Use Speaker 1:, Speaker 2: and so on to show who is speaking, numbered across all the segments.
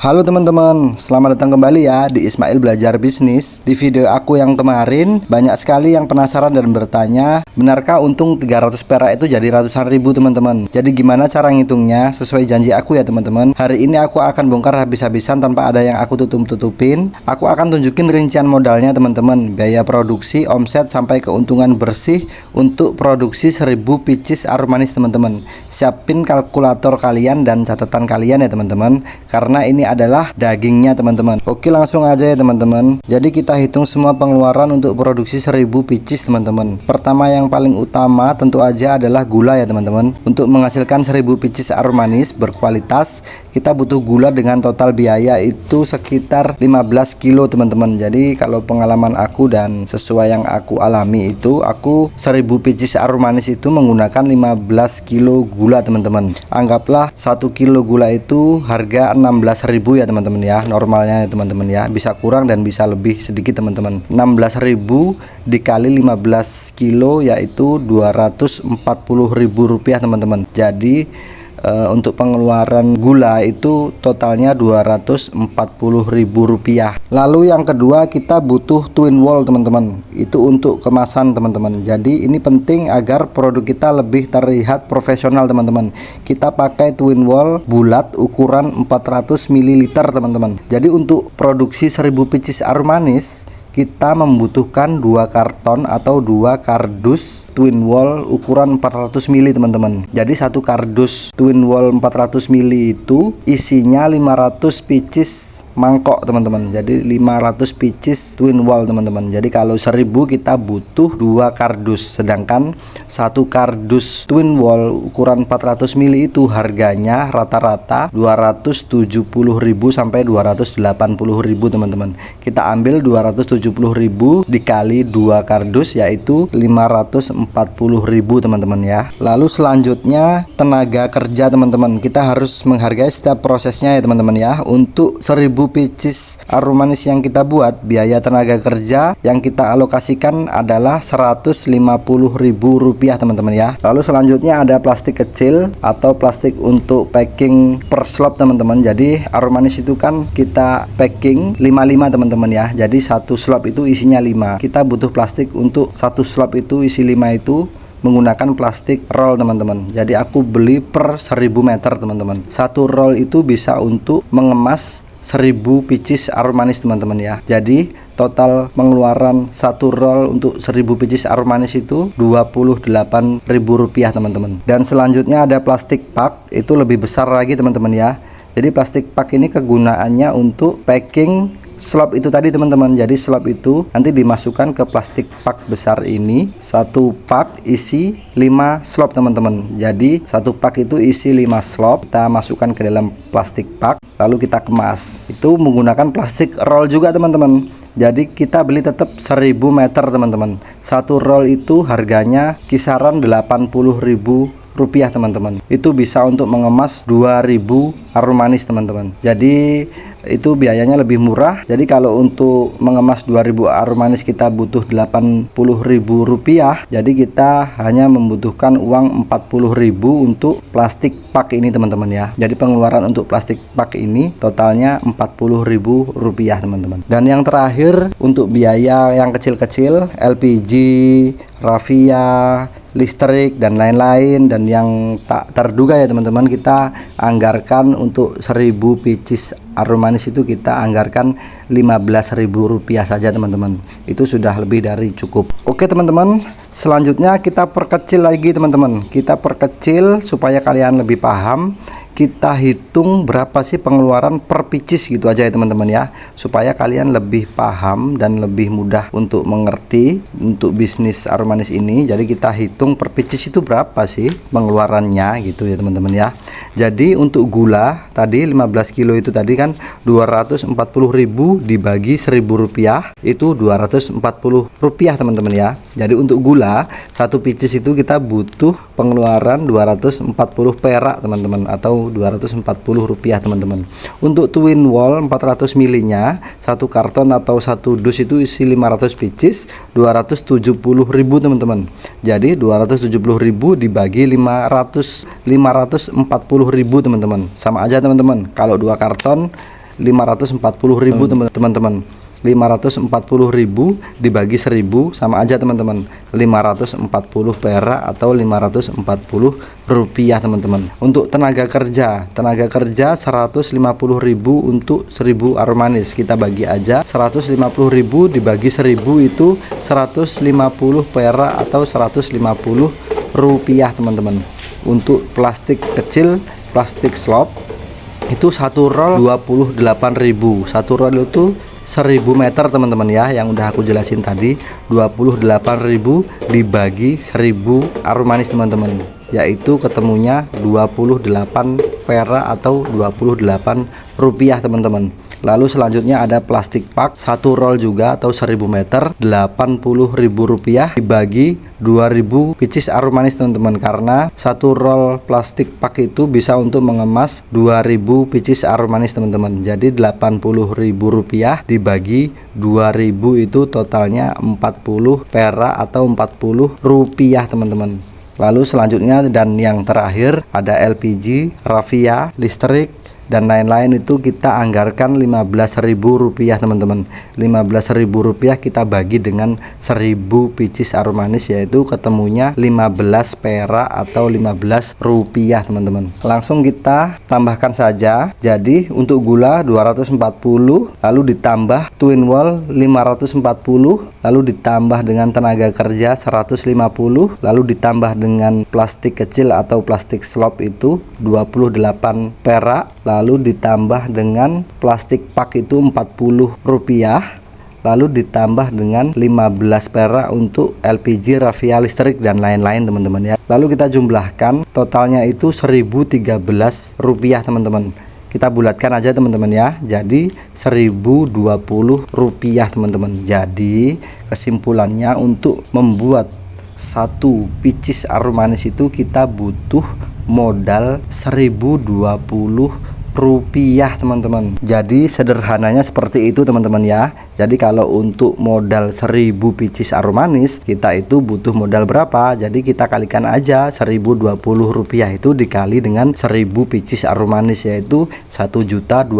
Speaker 1: Halo teman-teman, selamat datang kembali ya di Ismail Belajar Bisnis. Di video aku yang kemarin, banyak sekali yang penasaran dan bertanya, benarkah untung 300 perak itu jadi ratusan ribu teman-teman? Jadi gimana cara ngitungnya? Sesuai janji aku ya teman-teman. Hari ini aku akan bongkar habis-habisan tanpa ada yang aku tutup-tutupin. Aku akan tunjukin rincian modalnya teman-teman, biaya produksi, omset, sampai keuntungan bersih untuk produksi 1000 pieces aromanis teman-teman. Siapin kalkulator kalian dan catatan kalian ya teman-teman, karena ini adalah dagingnya teman-teman. Oke, langsung aja ya teman-teman. Jadi kita hitung semua pengeluaran untuk produksi 1000 pieces teman-teman. Pertama yang paling utama tentu aja adalah gula ya teman-teman. Untuk menghasilkan 1000 pieces aromanis berkualitas, kita butuh gula dengan total biaya itu sekitar 15 kilo teman-teman. Jadi kalau pengalaman aku dan sesuai yang aku alami itu, aku 1000 pieces aromanis itu menggunakan 15 kilo gula teman-teman. Anggaplah 1 kilo gula itu harga 16.000 ya teman-teman ya, normalnya ya teman-teman ya, bisa kurang dan bisa lebih sedikit teman-teman. 16.000 dikali 15 kilo yaitu 240.000 rupiah teman-teman. Jadi untuk pengeluaran gula itu totalnya 240.000 rupiah. Lalu yang kedua kita butuh twin wall teman-teman. Itu untuk kemasan teman-teman. Jadi ini penting agar produk kita lebih terlihat profesional teman-teman. Kita pakai twin wall bulat ukuran 400 ml teman-teman. Jadi untuk produksi 1000 pieces aromanis kita membutuhkan 2 karton atau 2 kardus twin wall ukuran 400 ml teman-teman. Jadi satu kardus twin wall 400 ml itu isinya 500 pieces mangkok teman-teman. Jadi 500 pieces twin wall teman-teman. Jadi kalau 1000 kita butuh 2 kardus, sedangkan satu kardus twin wall ukuran 400 ml itu harganya rata-rata 270.000 sampai 280.000 teman-teman. Kita ambil 270.000 dikali 2 kardus yaitu 540.000 teman-teman ya. Lalu selanjutnya tenaga kerja teman-teman. Kita harus menghargai setiap prosesnya ya teman-teman ya. Untuk 1000 pieces aromanis yang kita buat, biaya tenaga kerja yang kita alokasikan adalah 150.000 rupiah teman-teman ya. Lalu selanjutnya ada plastik kecil atau plastik untuk packing per slop teman-teman. Jadi aromanis itu kan kita packing 55 teman-teman ya. Jadi satu slop itu isinya 5. Kita butuh plastik untuk satu slop itu isi 5 itu menggunakan plastik roll teman-teman. Jadi aku beli per 1000 meter teman-teman. Satu roll itu bisa untuk mengemas 1000 pieces aromanis teman-teman ya. Jadi total pengeluaran satu roll untuk 1000 pieces aromanis itu 28.000 rupiah teman-teman. Dan selanjutnya ada plastik pak, itu lebih besar lagi teman-teman ya. Jadi plastik pak ini kegunaannya untuk packing slop itu tadi teman-teman. Jadi slop itu nanti dimasukkan ke plastik pak besar ini. Satu pak isi 5 slop teman-teman. Jadi satu pak itu isi 5 slop. Kita masukkan ke dalam plastik pak, lalu kita kemas. Itu menggunakan plastik roll juga teman-teman. Jadi kita beli tetap 1000 meter teman-teman. Satu roll itu harganya kisaran 80.000 rupiah teman-teman. Itu bisa untuk mengemas 2000 aromanis teman-teman. Jadi itu biayanya lebih murah. Jadi kalau untuk mengemas 2000 aromanis kita butuh 80.000 rupiah. Jadi kita hanya membutuhkan uang 40.000 untuk plastik pak ini teman-teman ya. Jadi pengeluaran untuk plastik pak ini totalnya 40.000 rupiah teman-teman. Dan yang terakhir untuk biaya yang kecil-kecil, LPG, rafia, listrik dan lain-lain, dan yang tak terduga ya teman-teman, kita anggarkan untuk 1000 pieces aromanis itu kita anggarkan 15.000 rupiah saja teman-teman. Itu sudah lebih dari cukup. Oke teman-teman, selanjutnya kita perkecil lagi teman-teman. Kita perkecil supaya kalian lebih paham. Kita hitung berapa sih pengeluaran per pieces gitu aja ya teman-teman ya, supaya kalian lebih paham dan lebih mudah untuk mengerti untuk bisnis aromanis ini. Jadi kita hitung per pieces itu berapa sih pengeluarannya gitu ya teman-teman ya. Jadi untuk gula tadi 15 kilo itu tadi kan 240.000 dibagi 1000 rupiah itu 240 rupiah teman-teman ya. Jadi untuk gula satu pieces itu kita butuh pengeluaran 240 perak teman-teman, atau 240 rupiah teman-teman. Untuk twin wall 400 ml nya satu karton atau satu dus itu isi 500 pieces 270.000 teman-teman. Jadi 270.000 dibagi 540.000 teman-teman, sama aja teman-teman. Kalau 2 karton 540.000 teman-teman. 540.000 dibagi 1000 sama aja teman-teman, 540 perak atau 540 rupiah teman-teman. Untuk tenaga kerja 150.000 untuk 1000 aromanis, kita bagi aja 150.000 dibagi 1000 itu 150 perak atau 150 rupiah teman-teman. Untuk plastik kecil, plastik slop itu satu roll 28.000. Satu roll itu 1000 meter teman-teman ya, yang udah aku jelasin tadi. 28.000 dibagi 1000 aromanis teman-teman, yaitu ketemunya 28 perak atau 28 rupiah teman-teman. Lalu selanjutnya ada plastik pak, satu roll juga atau 1000 meter, 80.000 rupiah dibagi 2000 pieces aromanis teman-teman, karena satu roll plastik pak itu bisa untuk mengemas 2000 pieces aromanis teman-teman. Jadi 80.000 rupiah dibagi 2000 itu totalnya 40 perak atau 40 rupiah teman-teman. Lalu selanjutnya dan yang terakhir ada LPG, raffia, listrik dan lain-lain, itu kita anggarkan 15.000 rupiah teman-teman. 15.000 rupiah kita bagi dengan 1000 pieces aromanis, yaitu ketemunya 15 perak atau 15 rupiah teman-teman. Langsung kita tambahkan saja. Jadi untuk gula 240, lalu ditambah twin wall 540, lalu ditambah dengan tenaga kerja 150, lalu ditambah dengan plastik kecil atau plastik slop itu 28 perak, lalu ditambah dengan plastik pak itu 40 rupiah, lalu ditambah dengan 15 perak untuk LPG, raffia, listrik dan lain-lain teman-teman ya. Lalu kita jumlahkan, totalnya itu 1013 rupiah teman-teman. Kita bulatkan aja teman-teman ya, jadi 1020 rupiah teman-teman. Jadi kesimpulannya, untuk membuat satu pieces aromanis itu kita butuh modal 1020 rupiah teman-teman. Jadi sederhananya seperti itu teman-teman ya. Jadi kalau untuk modal 1000 pieces aromanis, kita itu butuh modal berapa? Jadi kita kalikan aja 1020 rupiah itu dikali dengan 1000 pieces aromanis, yaitu 1.020.000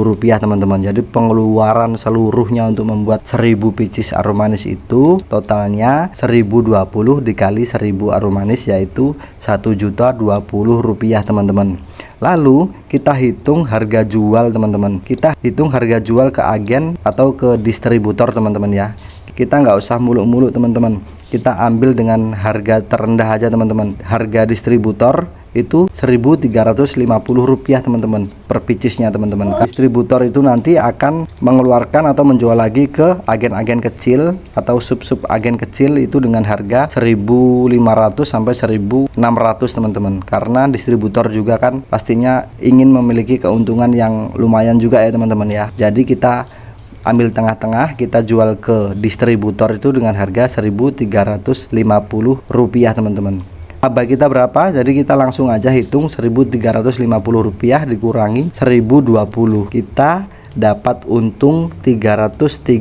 Speaker 1: rupiah teman-teman. Jadi pengeluaran seluruhnya untuk membuat 1000 pieces aromanis itu totalnya 1020 dikali 1000 aromanis, yaitu 1.020.000 rupiah teman-teman. Lalu kita hitung harga jual teman-teman. Kita hitung harga jual ke agen atau ke distributor teman-teman ya. Kita nggak usah muluk-muluk teman-teman. Kita ambil dengan harga terendah aja teman-teman. Harga distributor itu 1.350 rupiah teman-teman per piecesnya teman-teman. Distributor itu nanti akan mengeluarkan atau menjual lagi ke agen-agen kecil atau sub-sub agen kecil itu dengan harga 1.500 sampai 1.600 teman-teman. Karena distributor juga kan pastinya ingin memiliki keuntungan yang lumayan juga ya teman-teman ya. Jadi kita ambil tengah-tengah, kita jual ke distributor itu dengan harga 1.350 rupiah teman-teman. Laba kita berapa? Jadi kita langsung aja hitung 1.350 rupiah dikurangi 1.020, kita dapat untung 330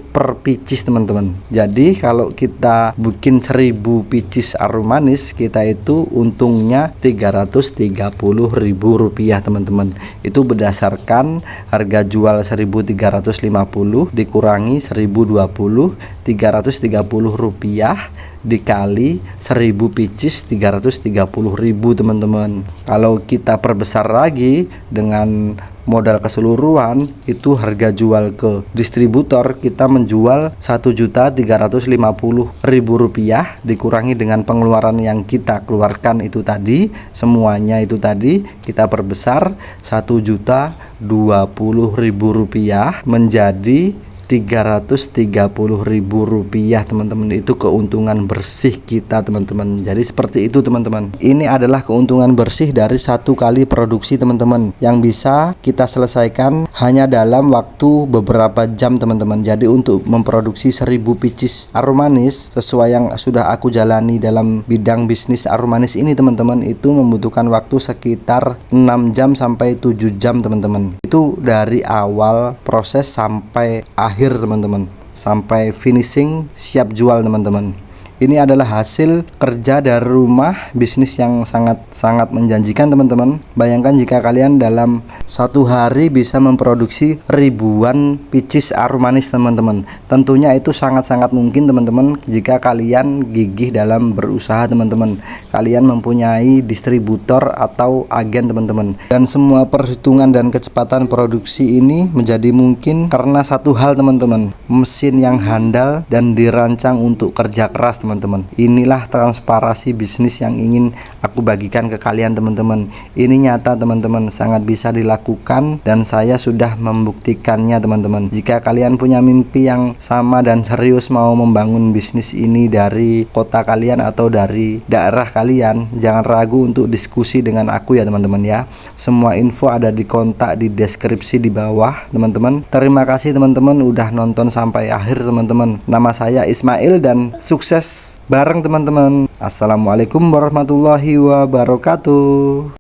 Speaker 1: per pieces teman-teman. Jadi kalau kita bikin 1000 pieces aromanis, kita itu untungnya 330.000 rupiah teman-teman. Itu berdasarkan harga jual 1.350 dikurangi 1.020, 330 rupiah dikali 1000 pieces 330.000 teman-teman. Kalau kita perbesar lagi dengan modal keseluruhan, itu harga jual ke distributor kita menjual 1.350.000 rupiah dikurangi dengan pengeluaran yang kita keluarkan itu tadi, semuanya itu tadi kita perbesar 1.020.000 rupiah menjadi 330.000 rupiah teman-teman. Itu keuntungan bersih kita teman-teman. Jadi seperti itu teman-teman. Ini adalah keuntungan bersih dari satu kali produksi teman-teman, yang bisa kita selesaikan hanya dalam waktu beberapa jam teman-teman. Jadi untuk memproduksi 1000 pieces aromanis sesuai yang sudah aku jalani dalam bidang bisnis aromanis ini teman-teman, itu membutuhkan waktu sekitar 6 jam sampai 7 jam teman-teman. Itu dari awal proses sampai akhir teman-teman, sampai finishing siap jual teman-teman. Ini adalah hasil kerja dari rumah, bisnis yang sangat menjanjikan teman-teman. Bayangkan jika kalian dalam satu hari bisa memproduksi ribuan picis aroma manis teman-teman. Tentunya itu sangat-sangat mungkin teman-teman jika kalian gigih dalam berusaha teman-teman. Kalian mempunyai distributor atau agen teman-teman. Dan semua perhitungan dan kecepatan produksi ini menjadi mungkin karena satu hal teman-teman, mesin yang handal dan dirancang untuk kerja keras teman-teman. Inilah transparansi bisnis yang ingin aku bagikan ke kalian teman-teman. Ini nyata teman-teman, sangat bisa dilakukan dan saya sudah membuktikannya teman-teman. Jika kalian punya mimpi yang sama dan serius mau membangun bisnis ini dari kota kalian atau dari daerah kalian, jangan ragu untuk diskusi dengan aku ya teman-teman ya. Semua info ada di kontak di deskripsi di bawah teman-teman. Terima kasih teman-teman udah nonton sampai akhir teman-teman. Nama saya Ismail dan sukses bareng teman-teman. Assalamualaikum warahmatullahi wabarakatuh.